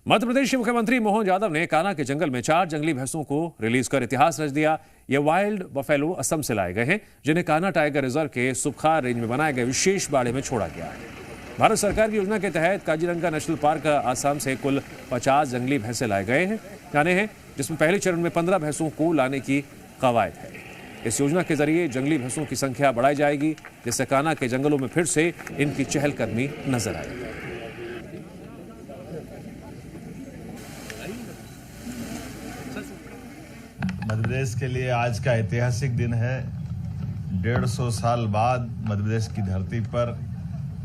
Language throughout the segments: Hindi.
मध्य प्रदेश के मुख्यमंत्री मोहन यादव ने कान्हा के जंगल में 4 जंगली भैंसों को रिलीज कर इतिहास रच दिया। ये वाइल्ड बफेलो असम से लाए गए हैं, जिन्हें कान्हा टाइगर रिजर्व के सुबखार रेंज में बनाए गए विशेष बाड़े में छोड़ा गया है। भारत सरकार की योजना के तहत काजीरंगा नेशनल पार्क आसाम से कुल 50 जंगली भैंसे लाए जाने हैं, जिसमें पहले चरण में 15 भैंसों को लाने की कवायद है। इस योजना के जरिए जंगली भैंसों की संख्या बढ़ाई जाएगी, जिससे कान्हा के जंगलों में फिर से इनकी चहलकदमी नजर आएगी। मध्य प्रदेश के लिए आज का ऐतिहासिक दिन है। 150 साल बाद मध्य प्रदेश की धरती पर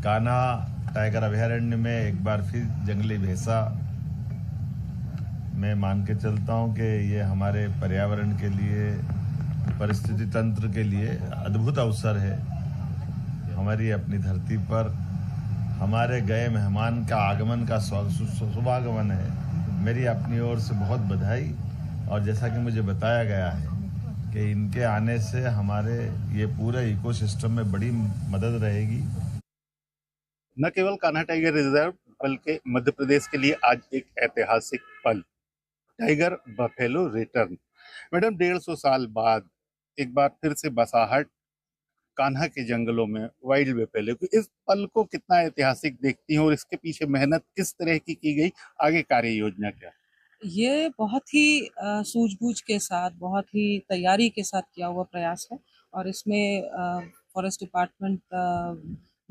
कान्हा टाइगर अभयारण्य में एक बार फिर जंगली भैंसा, मैं मान के चलता हूं कि ये हमारे पर्यावरण के लिए, परिस्थिति तंत्र के लिए अद्भुत अवसर है। हमारी अपनी धरती पर हमारे गए मेहमान का आगमन का शुभागमन है। मेरी अपनी ओर से बहुत बधाई। और जैसा कि मुझे बताया गया है कि इनके आने से हमारे ये पूरे इकोसिस्टम में बड़ी मदद रहेगी। न केवल कान्हा टाइगर रिजर्व बल्कि मध्य प्रदेश के लिए आज एक ऐतिहासिक पल, टाइगर बफेलो रिटर्न। मैडम, 150 साल बाद एक बार फिर से बसाहट कान्हा के जंगलों में वाइल्ड बफेलो की, इस पल को कितना ऐतिहासिक देखती हैं और इसके पीछे मेहनत किस तरह की गई, आगे कार्य योजना क्या? ये बहुत ही सूझबूझ के साथ, बहुत ही तैयारी के साथ किया हुआ प्रयास है और इसमें फॉरेस्ट डिपार्टमेंट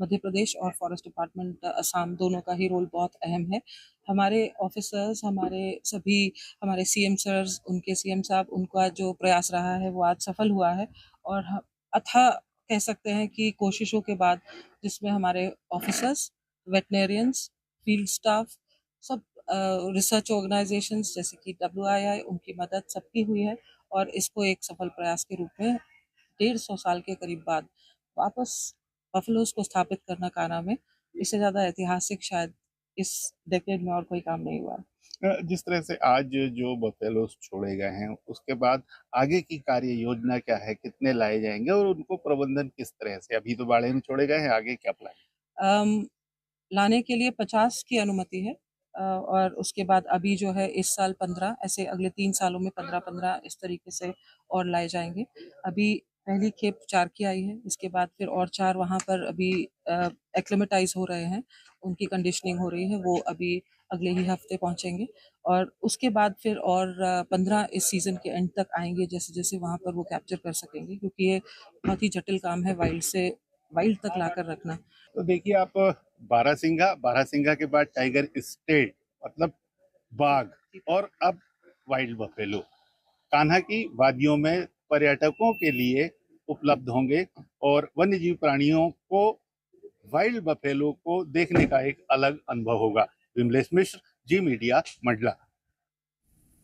मध्य प्रदेश और फॉरेस्ट डिपार्टमेंट असम दोनों का ही रोल बहुत अहम है। हमारे ऑफिसर्स, हमारे सीएम सर्स, उनके सीएम साहब, उनका जो प्रयास रहा है वो आज सफल हुआ है और अथाह कह सकते हैं कि कोशिशों के बाद, जिसमें हमारे ऑफिसर्स, वेटनेरियंस, फील्ड स्टाफ, सब रिसर्च ऑर्गेनाइजेशंस जैसे कि WII, उनकी मदद सबकी हुई है और इसको एक सफल प्रयास के रूप में 150 साल के करीब बाद वापस बफेलोज को स्थापित करना कान्हा में, इससे ज़्यादा ऐतिहासिक शायद इस डेकेड में और कोई काम नहीं हुआ। जिस तरह से आज जो बफेलोज छोड़े गए हैं, उसके बाद आगे की कार्य योजना क्या है, कितने लाए जाएंगे और उनको प्रबंधन किस तरह से? अभी तो बाड़े में छोड़े गए हैं, आगे क्या प्लान? लाने के लिए 50 की अनुमति है और उसके बाद अभी जो है इस साल 15, ऐसे अगले 3 सालों में 15-15 इस तरीके से और लाए जाएंगे। अभी पहली खेप 4 की आई है, इसके बाद फिर और 4 वहाँ पर अभी एक्लिमेटाइज हो रहे हैं, उनकी कंडीशनिंग हो रही है, वो अभी अगले ही हफ्ते पहुँचेंगे और उसके बाद फिर और 15 इस सीज़न के एंड तक आएंगे, जैसे जैसे वहाँ पर वो कैप्चर कर सकेंगे, क्योंकि ये बहुत ही जटिल काम है वाइल्ड से वाइल्ड तक लाकर रखना। तो देखिए, आप बारहसिंगा के बाद टाइगर स्टेट मतलब बाघ, और अब वाइल्ड बफेलो कान्हा की वादियों में पर्यटकों के लिए उपलब्ध होंगे और वन्यजीव प्राणियों को, वाइल्ड बफेलो को देखने का एक अलग अनुभव होगा। विमलेश मिश्र, जी मीडिया, मंडला।